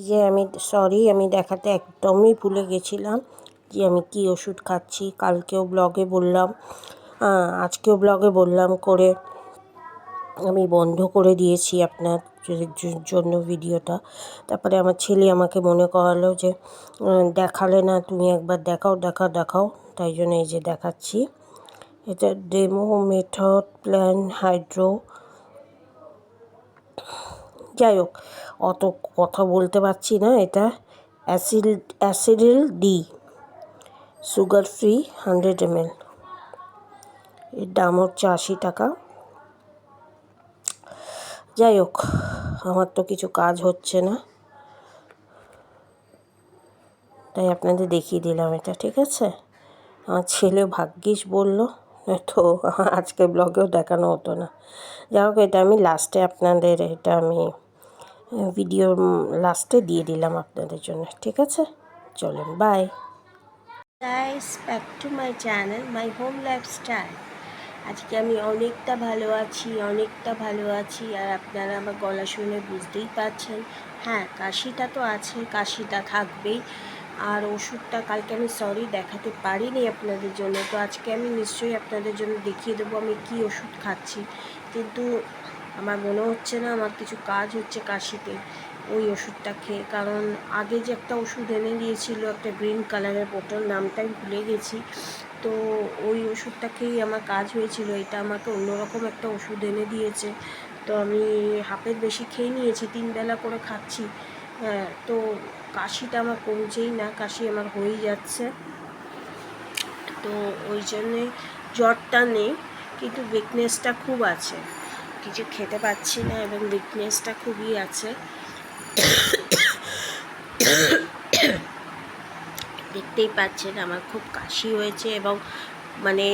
যে আমি আমি দেখাতে একদমই ভুলে গেছিলাম যে আমি কি ওষুধ খাচ্ছি। কালকেও ব্লগে বললাম, আজকেও ব্লগে বললাম করে আমি বন্ধ করে দিয়েছি আপনার জন্য ভিডিওটা। তারপরে আমার ছেলে আমাকে মনে করালো যে দেখালে না, তুমি একবার দেখাও। তাই জন্য এই যে দেখাচ্ছি। এটা ডেমো মেথড প্ল্যান হাইড্রো। যাই হোক, অত কথা বলতে পারছি না। এটা অ্যাসিডিল ডি, সুগার ফ্রি, 100 ml। এর দাম হচ্ছে 80 টাকা। যাই হোক, আমার তো কিছু কাজ হচ্ছে না, তাই আপনাদের দেখিয়ে দিলাম এটা, ঠিক আছে। আমার ছেলে ভাগ্যিস বলল, তো আজকে ব্লগেও দেখানো হতো না। যাই হোক, এটা আমি লাস্টে আপনাদের, এটা আমি ভিডিওর লাস্টে দিয়ে দিলাম আপনাদের জন্য, ঠিক আছে। চলেন, bye guys, back to my channel my home lifestyle. আজকে আমি অনেকটা ভালো আছি, আর আপনারা আমার গলা শুনে বুঝতেই পারছেন। হ্যাঁ, কাশিটা তো আছে, কাশিটা থাকবেই। আর ওষুধটা কালকে আমি দেখাতে পারিনি আপনাদের জন্য, তো আজকে আমি নিশ্চয়ই আপনাদের জন্য দেখিয়ে দেবো আমি কি ওষুধ খাচ্ছি। কিন্তু আমার মনে হচ্ছে না আমার কিছু কাজ হচ্ছে কাশিতে ওই ওষুধটা খেয়ে। কারণ আগে যে একটা ওষুধ এনে দিয়েছিল, একটা গ্রিন কালারের বোতল, নামটাই ভুলে গেছি, তো ওই ওষুধটা খেয়েই আমার কাজ হয়েছিল। এটা আমাকে অন্যরকম একটা ওষুধ এনে দিয়েছে, তো আমি হাফের বেশি খেয়ে নিয়েছি, 3 বেলা করে খাচ্ছি। হ্যাঁ, তো কাশিটা আমার কমছেই না, কাশি আমার হয়েই যাচ্ছে। তো ওই জন্যে জ্বরটা নেই, কিন্তু উইকনেসটা খুব আছে, কিছু খেতে পাচ্ছি না এবং উইকনেসটা খুবই আছে। দেখতেই পাচ্ছেন আমার খুব কাশি হয়েছে, এবং মানে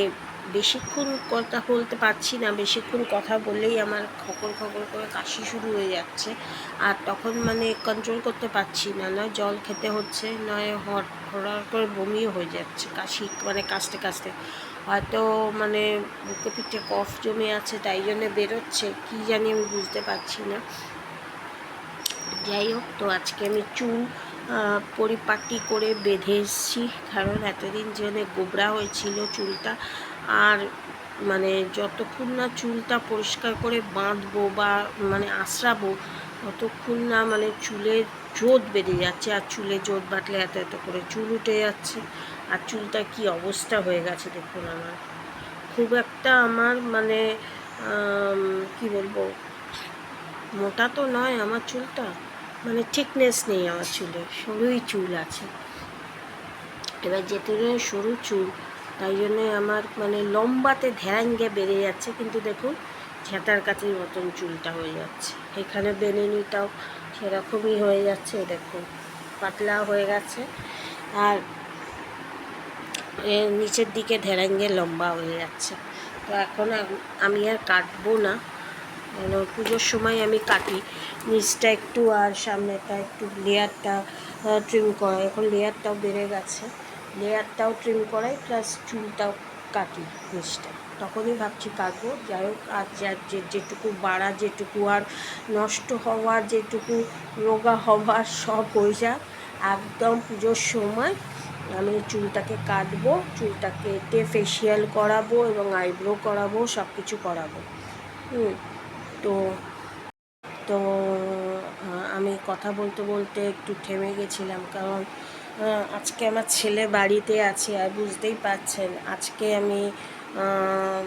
বেশিক্ষণ কথা বলতে পারছি না, বেশিক্ষণ কথা বললেই আমার খকর করে কাশি শুরু হয়ে যাচ্ছে। আর তখন মানে কন্ট্রোল করতে পারছি না, নয় জল খেতে হচ্ছে, নয় হঠাৎ করে বমিও হয়ে যাচ্ছে, কাশি মানে কাশতে হয়তো মানে বুকে পিঠে কফ জমে আছে, তাই জন্যে বেরোচ্ছে, কী জানি আমি বুঝতে পারছি না। যাই হোক, তো আজকে আমি চুল পরিপাটি করে বেঁধে এসেছি, কারণ এতদিন জন্য গোবরা হয়েছিল চুলটা। আর মানে যতক্ষণ না চুলটা পরিষ্কার করে বাঁধবো বা মানে আঁচড়াবো, ততক্ষণ না মানে চুলের জোত বেঁধে যাচ্ছে। আর চুলে জোত বাঁধলে এত করে চুল উঠে যাচ্ছে, আর চুলটা কি অবস্থা হয়ে গেছে দেখুন আমার। খুব একটা আমার মানে কি বলবো, মোটা তো নয় আমার চুলটা, মানে থিকনেস নেই আমার চুলে, সরুই চুল আছে। এবার যেহেতু সরু চুল, তাই জন্যে আমার মানে লম্বাতে ধ্যাঙ্গে বেড়ে যাচ্ছে, কিন্তু দেখুন ঝেঁটার কাছের মতন চুলটা হয়ে যাচ্ছে। এখানে বেনিনিটাও সেরকমই হয়ে যাচ্ছে, দেখুন পাতলা হয়ে গেছে, আর নিচের দিকে ধেরাঙ্গে লম্বা হয়ে যাচ্ছে। তো এখন আমি আর কাটবো না, পুজোর সময় আমি কাটি নিচটা একটু আর সামনেটা একটু, লেয়ারটা ট্রিম করা, এখন লেয়ারটাও বেড়ে গেছে, লেয়ারটাও ট্রিম করাই প্লাস চুলটাও কাটি নিচটা, তখনই ভাবছি কাটবো। যাই হোক, আর যেটুকু বাড়া, যেটুকু আর নষ্ট হওয়ার, যেটুকু রোগা হওয়ার সব হয়ে যাক, একদম পুজোর সময় আমি চুলটাকে কাটবো, চুলটা কেটে ফেসিয়াল করাবো এবং আইব্রো করাবো, সব কিছু করাবো। তো তো আমি কথা বলতে একটু থেমে গেছিলাম, কারণ আজকে আমার ছেলে বাড়িতে আছে, আর বুঝতেই পারছেন আজকে আমি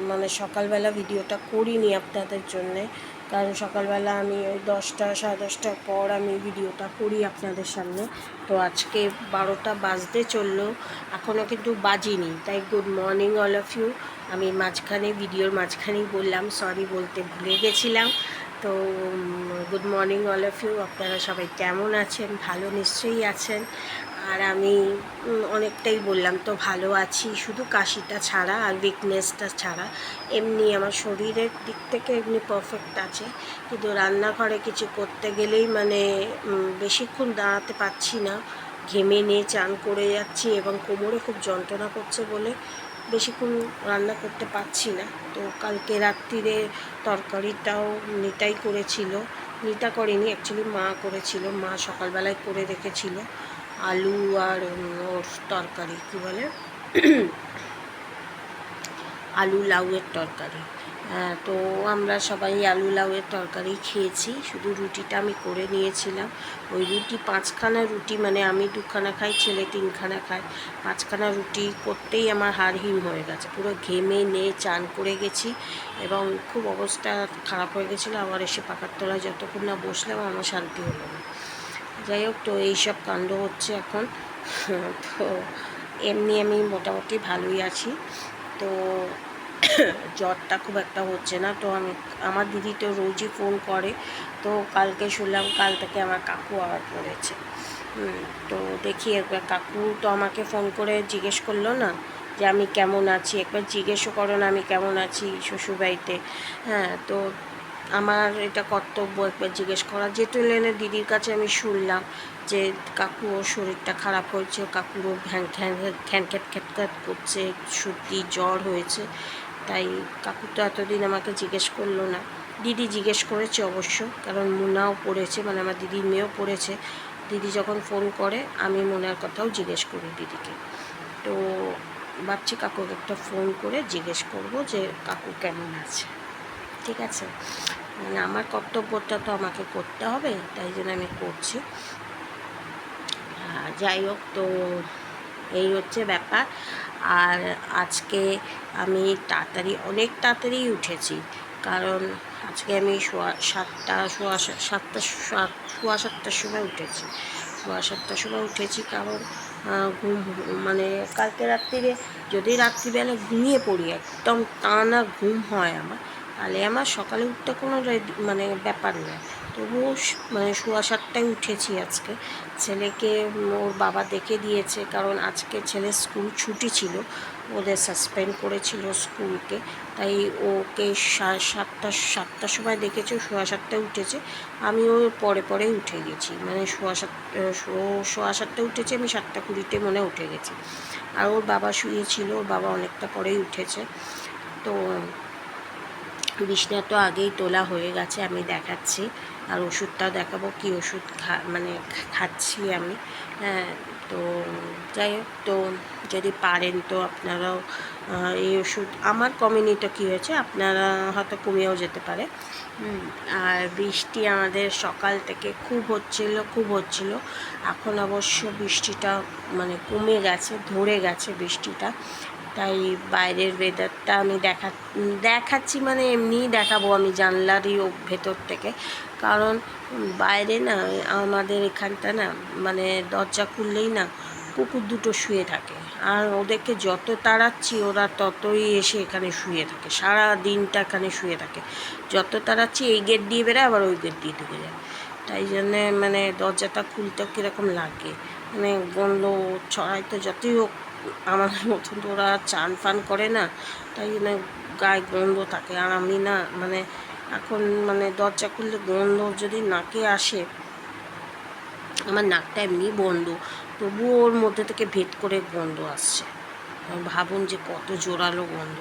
মানে সকালবেলা ভিডিওটা করিনি আপনাদের জন্যে, কারণ সকালবেলা আমি ওই 10টা সাড়ে 10টার পর আমি ভিডিওটা করি আপনাদের সামনে। তো আজকে 12টা বাজতে চললো, এখনও কিন্তু বাজিনি, তাই good morning all of you. আমি ভিডিওর মাঝখানেই বললাম, সরি বলতে ভুলে গেছিলাম। তো good morning all of you, আপনারা সবাই কেমন আছেন? ভালো নিশ্চয়ই আছেন। আর আমি অনেকটাই বললাম তো, ভালো আছি, শুধু কাশিটা ছাড়া আর উইকনেসটা ছাড়া। এমনি আমার শরীরের দিক থেকে এমনি পারফেক্ট আছে, কিন্তু রান্নাঘরে কিছু করতে গেলেই মানে বেশিক্ষণ দাঁড়াতে পারছি না, ঘেমে নিয়ে চান করে যাচ্ছি, এবং কোমরে খুব যন্ত্রণা করছে বলে বেশিক্ষণ রান্না করতে পারছি না। তো কালকে রাত্রিরে তরকারিটাও নিতাই করেছিল, মিতা করেনি, অ্যাকচুয়ালি মা করেছিল, মা সকালবেলায় করে রেখেছিল আলু আর ওর তরকারি, কী বলে আলু লাউয়ের তরকারি। তো আমরা সবাই আলু লাউয়ের তরকারি খেয়েছি, শুধু রুটিটা আমি করে নিয়েছিলাম। ওই রুটি 5খানা রুটি, মানে আমি 2খানা খাই, ছেলে 3খানা খায়। 5খানা রুটি করতেই আমার হাড় হিম হয়ে গেছে, পুরো ঘেমে চান করে গেছি এবং খুব অবস্থা খারাপ হয়ে গেছিলো। আবার এসে পাকার তলায় যতক্ষণ না বসলাম আমার শান্তি হলো না। যাই হোক, তো এইসব কাণ্ড হচ্ছে এখন। তো এমনি আমি মোটামুটি ভালোই আছি। তো জ্বরটা খুব একটা হচ্ছে না। তো আমার দিদি তো রোজই ফোন করে, তো কালকে শুনলাম কাল থেকে আমার কাকু আবার পড়েছে। তো দেখি একবার, কাকু তো আমাকে ফোন করে জিজ্ঞেস করলো না যে আমি কেমন আছি, একবার জিজ্ঞেসও করো না আমি কেমন আছি শ্বশুরবাড়িতে। হ্যাঁ, তো আমার এটা কর্তব্য একবার জিজ্ঞেস করা। যেহেতু লেনে দিদির কাছে আমি শুনলাম যে কাকুর শরীরটা খারাপ হয়েছে, কাকুরও খ্যাট খ্যাট করছে, সর্দি জ্বর হয়েছে, তাই কাকু তো এতদিন আমাকে জিজ্ঞেস করলো না। দিদি জিজ্ঞেস করেছে অবশ্য, কারণ মুনাও পড়েছে, মানে আমার দিদির মেয়েও পড়েছে। দিদি যখন ফোন করে আমি মুনার কথাও জিজ্ঞেস করি দিদিকে। তো ভাবছি কাকুকে একটা ফোন করে জিজ্ঞেস করব যে কাকু কেমন আছে। ঠিক আছে, মানে আমার কর্তব্যটা তো আমাকে করতে হবে, তাই জন্য আমি করছি। যাই হোক, তো এই হচ্ছে ব্যাপার। আর আজকে আমি অনেক তাড়াতাড়ি উঠেছি, কারণ আজকে আমি সোয়া সাতটার সময় উঠেছি। সোয়া সাতটার সময় উঠেছি, কারণ ঘুম, মানে কালকে রাত্রিরে যদি রাত্রিবেলা ঘুমিয়ে পড়ি, একদম টানা ঘুম হয় আমার, তাহলে আমার সকালে উঠতে কোনো মানে ব্যাপার নয়। তবুও মানে সোয়া সাতটায় উঠেছি আজকে। ছেলেকে ওর বাবা দেখে দিয়েছে, কারণ আজকে ছেলের স্কুল ছুটি ছিল, ওদের সাসপেন্ড করেছিল স্কুলকে, তাই ওকে সাতটার সময় দেখেছে, সোয়া সাতটায় উঠেছে। আমি ওর পরে উঠে গেছি, মানে সোয়া সাতটায় উঠেছে, আমি 7:20 মনে উঠে গেছি। আর ওর বাবা শুয়েছিল, ওর বাবা অনেকটা পরেই উঠেছে। তো বিছনা তো আগেই তোলা হয়ে গেছে, আমি দেখাচ্ছি। আর ওষুধটাও দেখাবো কী ওষুধ মানে খাচ্ছি আমি। হ্যাঁ, তো যাই হোক, তো যদি পারেন তো আপনারাও এই ওষুধ, আমার কমেনি তো কী হয়েছে, আপনারা হয়তো কমেও যেতে পারে। আর বৃষ্টি আমাদের সকাল থেকে খুব হচ্ছিল। এখন অবশ্য বৃষ্টিটা মানে কমে গেছে, ধরে গেছে বৃষ্টিটা। তাই বাইরের ওয়েদারটা আমি দেখাচ্ছি, মানে এমনিই দেখাবো আমি জানলারই ভেতর থেকে, কারণ বাইরে না আমাদের এখানটা না, মানে দরজা খুললেই না কুকুর দুটো শুয়ে থাকে, আর ওদেরকে যত তাড়াচ্ছি ওরা ততই এসে এখানে শুয়ে থাকে, সারা দিনটা এখানে শুয়ে থাকে। যত তাড়াচ্ছি এই গেট দিয়ে বেরোয়, আবার ওই গেট দিয়ে ঢুকে যায়। তাই জন্যে মানে দরজাটা খুলতেও কীরকম লাগে, মানে গন্ধ ছড়াই। তো যতই হোক আমাদের মতন তো ওরা চান ফান করে না, তাই জন্য গায়ে গন্ধ থাকে। আর আমি না, মানে এখন মানে দরজা খুললে গন্ধ যদি নাকে আসে, আমার নাকটা এমনি বন্ধ, তবুও ওর মধ্যে থেকে ভেদ করে গন্ধ আসছে। ভাবুন যে কত জোরালো গন্ধ।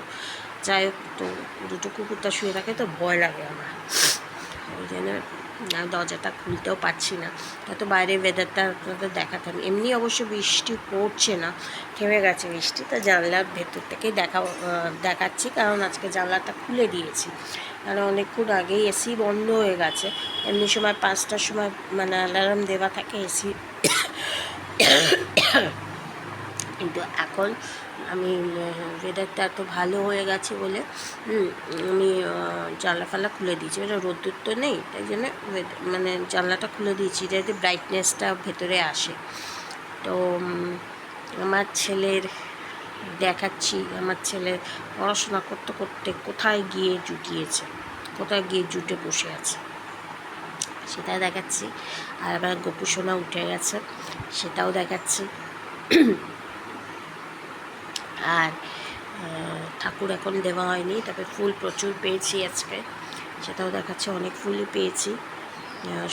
যাই হোক, তো দুটো কুকুরটা শুয়ে থাকে তো ভয় লাগে আমার, ওই জন্য দরজাটা খুলতেও পারছি না। হয়তো বাইরের ওয়েদারটা আপনাদের দেখাতাম। এমনি অবশ্য বৃষ্টি পড়ছে না, থেমে গেছে বৃষ্টি, তো জানলার ভেতর থেকেই দেখাচ্ছি, কারণ আজকে জানলাটা খুলে দিয়েছি, কারণ অনেকক্ষণ আগেই এসি বন্ধ হয়ে গেছে। এমনি সময় 5টার সময় মানে অ্যালার্ম দেওয়া থাকে এসি, কিন্তু এখন আমি ওয়েদারটা এত ভালো হয়ে গেছে বলে আমি জানলা ফালা খুলে দিয়েছি, মানে রোদ্দুর তো নেই, তাই জন্য মানে জানলাটা খুলে দিয়েছি যাতে ব্রাইটনেসটা ভেতরে আসে। তো আমার ছেলের দেখাচ্ছি, আমার ছেলে পড়াশোনা করতে করতে কোথায় গিয়ে জুটে বসে আছে সেটা দেখাচ্ছি। আর আবার গোপুসোনা উঠে গেছে, সেটাও দেখাচ্ছি। আর ঠাকুর এখন দেওয়া হয়নি, তবে ফুল প্রচুর পেয়েছি আজকে, সেটাও দেখাচ্ছে। অনেক ফুলই পেয়েছি,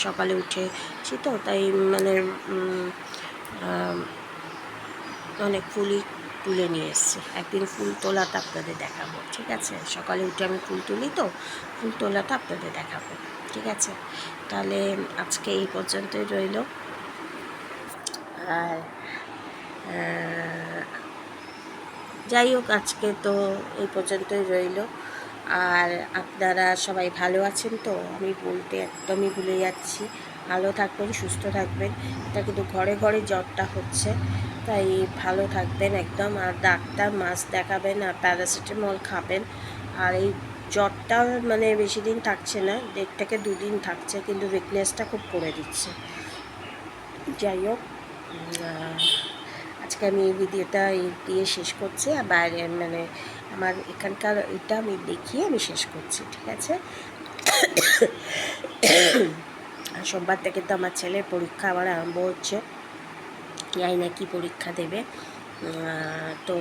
সকালে উঠেছি তো, তাই মানে অনেক ফুলই তুলে নিয়ে এসেছি। একদিন ফুল তোলাটা আপনাদের দেখাবো, ঠিক আছে? সকালে উঠে আমি ফুল তুলি তো, ফুল তোলাটা আপনাদের দেখাবো। ঠিক আছে, তাহলে আজকে এই পর্যন্তই রইল। আর যাই হোক, আজকে তো এই পর্যন্তই রইল। আর আপনারা সবাই ভালো আছেন তো? আমি বলতে একদমই ভুলে যাচ্ছি, ভালো থাকবেন, সুস্থ থাকবেন। এটা কিন্তু ঘরে ঘরে জ্বরটা হচ্ছে, তাই ভালো থাকবেন একদম। আর ডাক্তার মাস্ক দেখাবেন আর প্যারাসিটামল খাবেন। আর এই জ্বরটা মানে বেশি দিন থাকছে না, 1.5 থেকে 2 দিন থাকছে, কিন্তু উইকনেসটা খুব করে দিচ্ছে। যাই হোক, আজকে আমি এই ভিডিওটা দিয়ে শেষ করছি। আর বাইরে মানে আমার এখানকার এটা আমি দেখিয়ে আমি শেষ করছি, ঠিক আছে? আর সোমবার থেকে তো আমার ছেলের পরীক্ষা আবার আরম্ভ হচ্ছে, জানি না কী পরীক্ষা দেবে। তো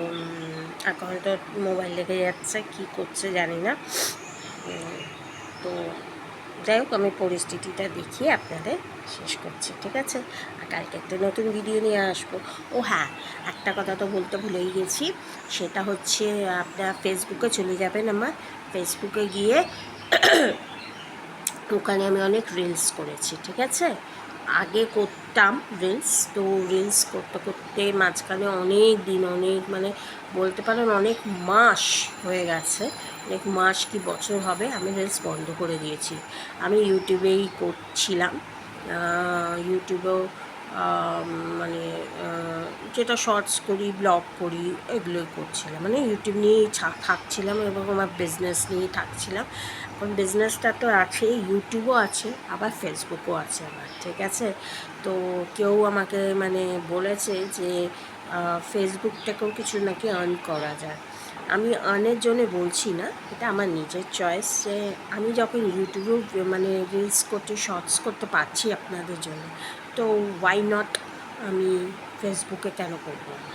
এখন তো মোবাইল লেগে যাচ্ছে, কী করছে জানি না। তো যাই হোক, আমি পরিস্থিতিটা দেখিয়ে আপনাদের শেষ করছি, ঠিক আছে? আর কালকে একটা নতুন ভিডিও নিয়ে আসবো। ও হ্যাঁ, একটা কথা তো বলতে ভুলেই গেছি, সেটা হচ্ছে আপনার ফেসবুকে চলে যাবেন। আমার ফেসবুকে গিয়ে ওখানে আমি অনেক রিলস করেছি, ঠিক আছে? আগে করতাম রিলস, তো রিলস করতে করতে মাঝখানে অনেক দিন, অনেক মানে বলতে পারেন অনেক মাস হয়ে গেছে, অনেক মাস কি বছর হবে আমি রিলস বন্ধ করে দিয়েছি। আমি ইউটিউবেই করছিলাম, ইউটিউবেও মানে যেটা শর্টস করি, ব্লগ করি, এগুলোই করছিলাম, মানে ইউটিউব নিয়েই থাকছিলাম এবং আমার বিজনেস নিয়েই থাকছিলাম। এখন বিজনেসটা তো আছেই, ইউটিউবও আছে, আবার ফেসবুকও আছে আমার, ঠিক আছে? তো কেউ আমাকে মানে বলেছে যে ফেসবুক থেকেও কিছু নাকি আর্ন করা যায়। আমি আর্নের জন্য বলছি না, এটা আমার নিজের চয়েস, যে আমি যখন ইউটিউবেও মানে রিলস করতে, শর্টস করতে পারছি আপনাদের জন্য, তো ওয়াই নট আমি ফেসবুকে কেন করব না?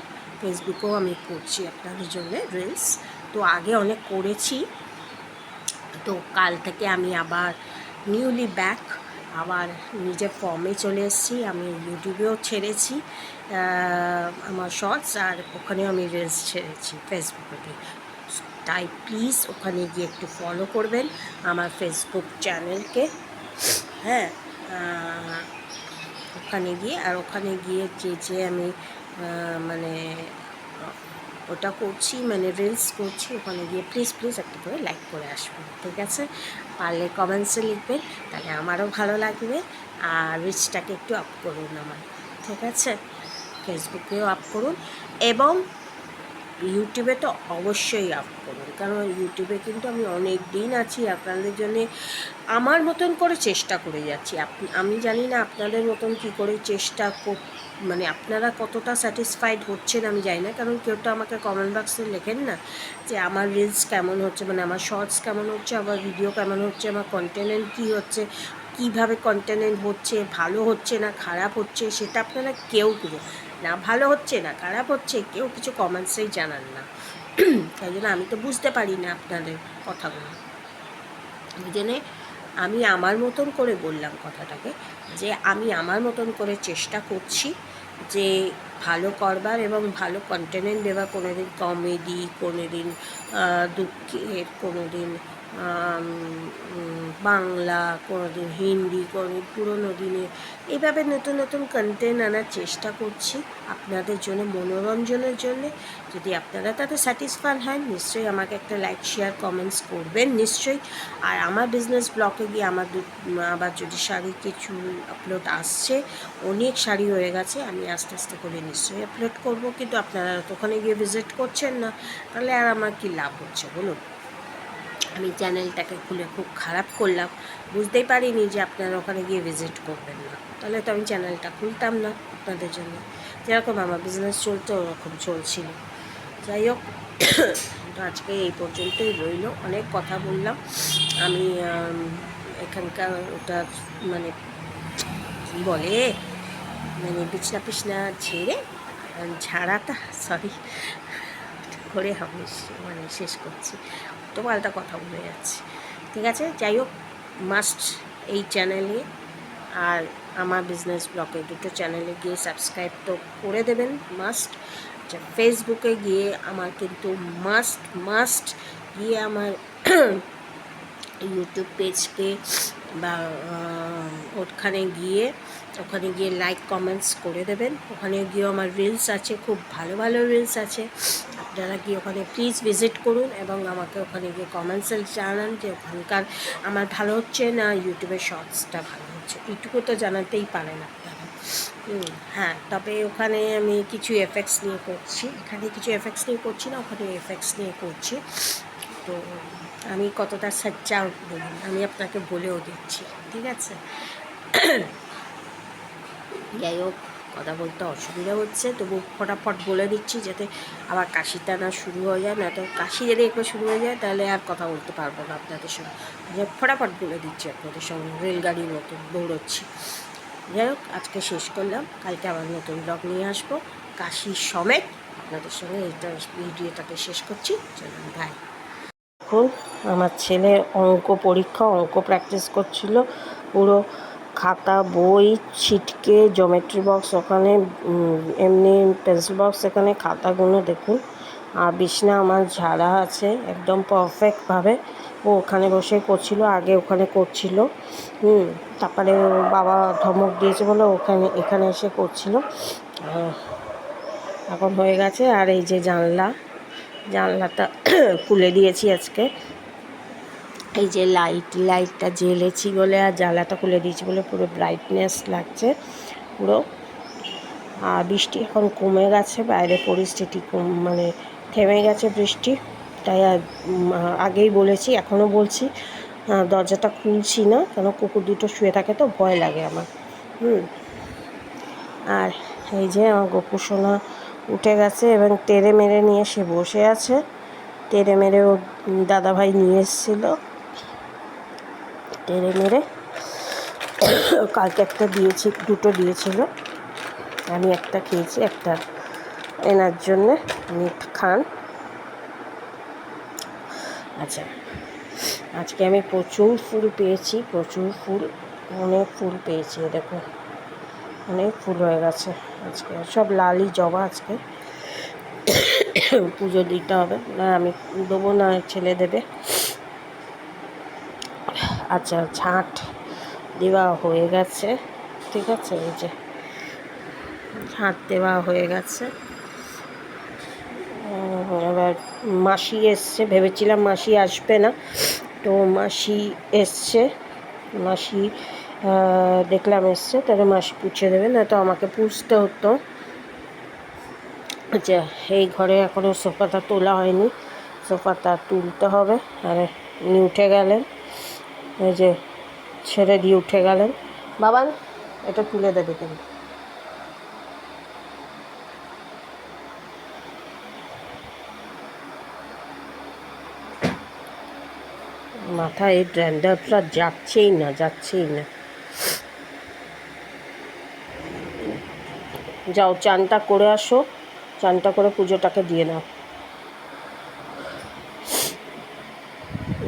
ফেসবুকেও আমি করছি আপনাদের জন্য রিলস, তো আগে অনেক করেছি। তো কাল থেকে আমি আবার নিউলি ব্যাক, আবার নিজের ফর্মে চলে এসেছি। আমি ইউটিউবেও ছেড়েছি আমার শর্টস, আর ওখানেও আমি রিলস ছেড়েছি ফেসবুকে। তাই প্লিজ ওখানে গিয়ে একটু ফলো করবেন আমার ফেসবুক চ্যানেলকে, হ্যাঁ? ওখানে গিয়ে, আর ওখানে গিয়ে যে আমি মানে ওটা করছি, মানে রিলস করছি, ওখানে গিয়ে প্লিজ একটা করে লাইক করে আসবেন, ঠিক আছে? পারলে কমেন্টসে লিখবেন, তাহলে আমারও ভালো লাগবে। আর রিচটাকে একটু আপ করুন আমার, ঠিক আছে? ফেসবুকেও আপ করুন এবং ইউটিউবে তো অবশ্যই আপ করুন, কারণ ইউটিউবে কিন্তু আমি অনেক দিন আছি আপনাদের জন্যে, আমার মতন করে চেষ্টা করে যাচ্ছি। আমি জানি না আপনাদের মতন কী করে চেষ্টা মানে আপনারা কতটা স্যাটিসফাইড হচ্ছেন আমি জানি না, কারণ কেউ তো আমাকে কমেন্ট বক্সে লেখেন না যে আমার রিলস কেমন হচ্ছে, মানে আমার শর্টস কেমন হচ্ছে, আমার ভিডিও কেমন হচ্ছে, আমার কন্টেন্ট কী হচ্ছে, কীভাবে কন্টেন্ট হচ্ছে, ভালো হচ্ছে না খারাপ হচ্ছে, সেটা আপনারা কেউ না ভালো হচ্ছে না খারাপ হচ্ছে কেউ কিছু কমেন্টসেই জানান না। তাই জন্য আমি তো বুঝতে পারি না আপনাদের কথাগুলো, ওই জন্যে আমি আমার মতন করে বললাম কথাটাকে, যে আমি আমার মতন করে চেষ্টা করছি যে ভালো করবার এবং ভালো কন্টেন্ট দেওয়ার। কোনো দিন কমেডি, কোনো দিন দুঃখের, কোনো দিন বাংলা, কোনো দিন হিন্দি, কোনো দিন পুরোনো দিনে, এইভাবে নতুন নতুন কন্টেন্ট আনার চেষ্টা করছি আপনাদের জন্য, মনোরঞ্জনের জন্যে। যদি আপনারা তাতে স্যাটিসফাই হন, নিশ্চয়ই আমাকে একটা লাইক, শেয়ার, কমেন্টস করবেন নিশ্চয়ই। আর আমার বিজনেস ব্লগে গিয়ে আবার যদি শাড়ি কিছু আপলোড আসছে, অনেক শাড়ি হয়ে গেছে, আমি আস্তে আস্তে করে নিশ্চয়ই আপলোড করব, কিন্তু আপনারা তো ওখানে গিয়ে ভিজিট করছেন না, তাহলে আর আমার কী লাভ হচ্ছে বলুন? আমি চ্যানেলটাকে খুলে খুব খারাপ করলাম, বুঝতেই পারিনি যে আপনারা ওখানে গিয়ে ভিজিট করবেন না, তাহলে তো আমি চ্যানেলটা খুলতাম না আপনাদের জন্য। যেরকম আমার বিজনেস চলতো ওরকম চলছিল। যাই হোক, তো আজকে এই পর্যন্তই রইল, অনেক কথা বললাম আমি। এখানকার ওটা মানে কী বলে, মানে বিছনা ঝেড়ে ঝাড়াটা, সরি করে আমি মানে শেষ করছি, তো পাল্টা কথা বলে যাচ্ছি, ঠিক আছে? যাই হোক, মাস্ট এই চ্যানেলে আর আমার বিজনেস ব্লগে দুটো চ্যানেলে গিয়ে সাবস্ক্রাইব তো করে দেবেন মাস্ট। আচ্ছা, ফেসবুকে গিয়ে আমার কিন্তু মাস্ট গিয়ে আমার ইউটিউব পেজকে বা ওখানে গিয়ে লাইক কমেন্টস করে দেবেন। ওখানে গিয়েও আমার রিলস আছে, খুব ভালো ভালো রিলস আছে। আপনারা গিয়ে ওখানে প্লিজ ভিজিট করুন এবং আমাকে ওখানে গিয়ে কমেন্টসে জানান যে ওখানকার আমার ভালো হচ্ছে না ইউটিউবের শর্টসটা ভালো হচ্ছে, এইটুকু তো জানাতেই পারেন আপনারা। হ্যাঁ, তবে ওখানে আমি কিছু এফেক্টস নিয়ে করছি, এখানে কিছু এফেক্টস নিয়ে করছি না, ওখানে এফেক্টস নিয়ে করছি। তো আমি কতটা সচ্চা বলুন, আমি আপনাকে বলেও দিচ্ছি, ঠিক আছে? যাই হোক, কথা বলতে অসুবিধা হচ্ছে, তবু ফটাফট বলে দিচ্ছি যাতে আবার কাশিটা না শুরু হয়ে যায়, না তো কাশি যদি একবার শুরু হয়ে যায় তাহলে আর কথা বলতে পারবো না আপনাদের সঙ্গে। ফটাফট বলে দিচ্ছি আপনাদের সঙ্গে, রেলগাড়ির মতো দৌড়চ্ছি। যাই হোক, আজকে শেষ করলাম, কালকে আবার নতুন ব্লগ নিয়ে আসবো কাশির সমেত। আপনাদের সঙ্গে এইটা ভিডিওটাকে শেষ করছি, চলুন বাই। এখন আমার ছেলে অঙ্ক প্র্যাকটিস করছিল, পুরো খাতা বই ছিটকে, জমেট্রি বক্স ওখানে, এমনি পেন্সিল বক্স এখানে, খাতাগুলো দেখুন। আর বিছনা আমার ঝাড়া আছে একদম পারফেক্টভাবে। ও ওখানে বসে করছিল, আগে ওখানে করছিল, তারপরে বাবা ধমক দিয়েছে বলে এখানে এসে করছিল। এখন হয়ে গেছে। আর এই যে জানলাটা খুলে দিয়েছি আজকে, এই যে লাইটটা জ্বেলেছি বলে আর জানলাটা খুলে দিয়েছি বলে পুরো ব্রাইটনেস লাগছে পুরো। আর বৃষ্টি এখন কমে গেছে, বাইরে পরিস্থিতি মানে থেমে গেছে বৃষ্টি, তাই আগেই বলেছি, এখনও বলছি, দরজাটা খুলছি না, কেন কুকুর দুটো শুয়ে থাকে তো ভয় লাগে আমার। আর এই যে আমার গোপু সোনা উঠে গেছে এবং তেড়ে মেরে নিয়ে সে বসে আছে। তেড়ে মেরে ও দাদাভাই নিয়ে এসেছিলো, তেড়ে মেরে কালকে দুটো দিয়েছিল, আমি একটা খেয়েছি, একটা এনার জন্যে মিট খান। আচ্ছা, আজকে আমি প্রচুর ফুল পেয়েছি, অনেক ফুল পেয়েছি, দেখো অনেক ফুল হয়ে গেছে আজকে, সব লালি জবা। আজকে পুজো দিতে হবে, না আমি দেবো না, ছেলে দেবে। আচ্ছা, ঝাঁট দেওয়া হয়ে গেছে, ঠিক আছে, এই যে ঝাঁট দেওয়া হয়ে গেছে। এবার মাসি এসছে, ভেবেছিলাম মাসি আসবে না, তো মাসি এসছে, মাসি দেখলাম এসছে, তাহলে মাসি পুছে দেবে, না তো আমাকে পুছতে হতো। আচ্ছা, এই ঘরে এখনও সোফাটা তোলা হয়নি, সোফাটা তুলতে হবে। আর উনি উঠে গেলেন, এই যে ছেড়ে দিয়ে উঠে গেলেন। বাবান, এটা তুলে দেবে কিন্তু। মাথায় এই ড্যান্ড্রাফটা যাচ্ছেই না। যাও, চানটা করে আসো, চানটা করে পুজোটাকে দিয়ে নাও।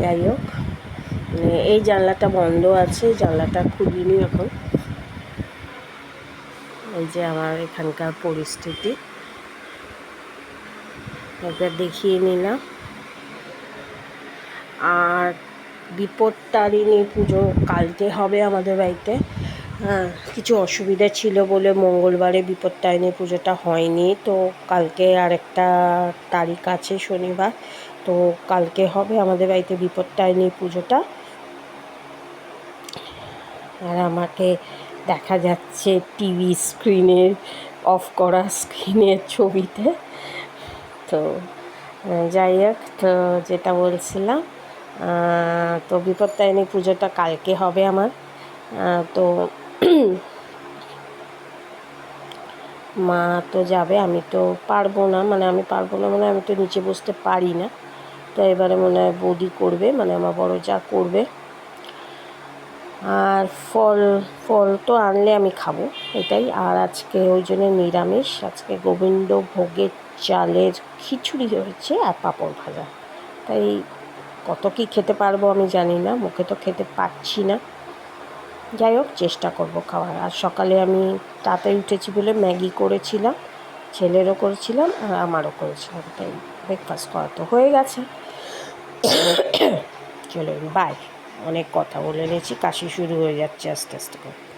যাই হোক, এই জানলাটা বন্ধ আছে, জানলাটা খুলিনি এখন। এই যে আমার এখানকার পরিস্থিতি একবার দেখিয়ে নিলাম। আর বিপত্তারিণী পুজো কালকে হবে আমাদের বাড়িতে। কিছু অসুবিধা ছিল বলে মঙ্গলবারে বিপত্তারিণী পুজোটা হয়নি, তো কালকে আরেকটা তারিখ আছে শনিবার, তো কালকে হবে আমাদের বাড়িতে বিপত্তারিণী পুজোটা। আর আমাকে দেখা যাচ্ছে টিভি স্ক্রিনের অফ করা স্ক্রিনের ছবিতে। তো যাই হোক, তো যেটা বলছিলাম, তো বিপত্তারিণী পুজোটা কালকে হবে আমার। তো মা তো যাবে, আমি তো পারবো না, আমি তো নিচে বসতে পারি না, তো এবারে মনে হয় বৌদি করবে, মানে আমার বড় যা করবে। আর ফল তো আনলে আমি খাবো, এটাই। আর আজকে ওই জন্য নিরামিষ, আজকে গোবিন্দ ভোগের চালের খিচুড়ি হয়েছে আর পাঁপড় ভাজা, তাই কত কী খেতে পারবো আমি জানি না, মুখে তো খেতে পাচ্ছি না। যাই হোক, চেষ্টা করব খাওয়ার। আর সকালে আমি তাড়াতাড়ি উঠেছি বলে ম্যাগি করেছিলাম, ছেলেরও করেছিলাম আর আমারও করেছিলাম, তাই ব্রেকফাস্ট করা তো হয়ে গেছে। চলুন, বাই। অনেক কথা বলে নিয়েছি, কাশি শুরু হয়ে যাচ্ছে আস্তে আস্তে করে।